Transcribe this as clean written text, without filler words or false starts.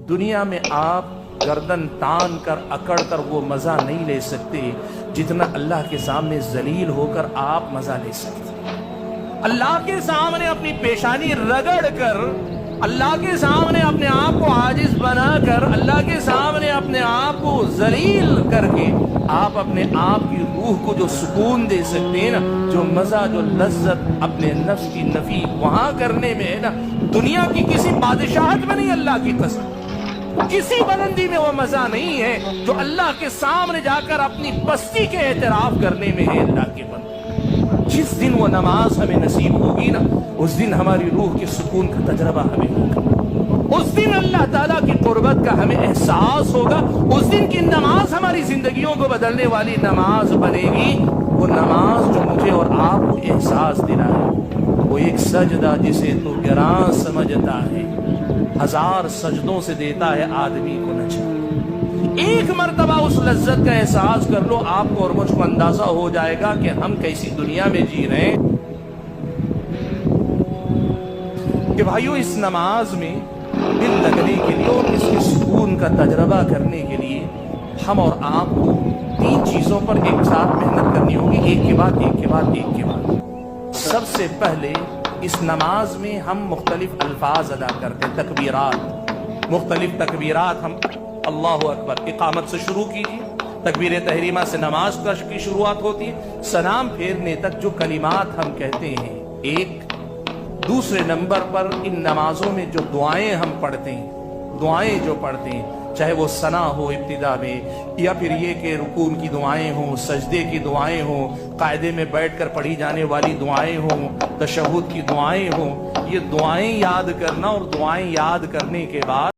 दुनिया में आप गर्दन तान कर अकड़ कर वो मजा नहीं ले सकते जितना अल्लाह के सामने जलील होकर आप मजा ले सकते। अल्लाह के सामने अपनी पेशानी रगड़ कर, अल्लाह के सामने अपने आप को आजिज बनाकर, अल्लाह के सामने अपने आप को जलील करके आप अपने आप की रूह को जो सुकून दे सकते हैं ना, जो मजा, जो लज्जत अपने नफ्स की नफी वहां करने में है ना, दुनिया की किसी बादशाहत में नहीं। अल्लाह की कसम, किसी बुलंदी में वो मजा नहीं है जो अल्लाह के सामने जाकर अपनी पस्ती के एतराफ करने में है। अल्लाह के बंदे, जिस दिन वो नमाज हमें नसीब होगी ना, उस दिन हमारी रूह के सुकून का तजरबा हमें होगा। उस दिन अल्लाह ताला की कुर्बत का हमें एहसास होगा। उस दिन की नमाज हमारी जिंदगियों को बदलने वाली नमाज बनेगी। वो नमाज जो मुझे और आपको एहसास दिलाए, वो एक सजदा जिसे तो गिरां समझता है, हजार सजदों से देता है आदमी को नजर। एक मर्तबा उस लज्जत का एहसास कर लो, आपको और मुझको अंदाजा हो जाएगा कि हम कैसी दुनिया में जी रहे हैं। कि भाइयों, इस नमाज में दिल लगने के लिए और इसके सुकून का तजर्बा करने के लिए हम और आपको तीन चीजों पर एक साथ मेहनत करनी होगी, एक के बाद एक के बाद एक के बाद। सबसे पहले इस नमाज में हम मुख्तलिफ अल्फाज अदा करते हैं, तकबीरात, मुख्तलिफ तकबीरात। हम अल्लाहु अकबर इकामत से शुरू कीजिए, तकबीर तहरीमा से नमाज की शुरुआत होती है, सलाम फेरने तक जो कलिमात हम कहते हैं। एक दूसरे नंबर पर इन नमाजों में जो दुआएं हम पढ़ते हैं, दुआएं जो पढ़ते हैं, चाहे वो सना हो इब्तिदा में, या फिर ये कि रुकून की दुआएं हों, सजदे की दुआएं हों, कायदे में बैठकर पढ़ी जाने वाली दुआएं हों, तशहुद की दुआएं हों, ये दुआएं याद करना और दुआएं याद करने के बाद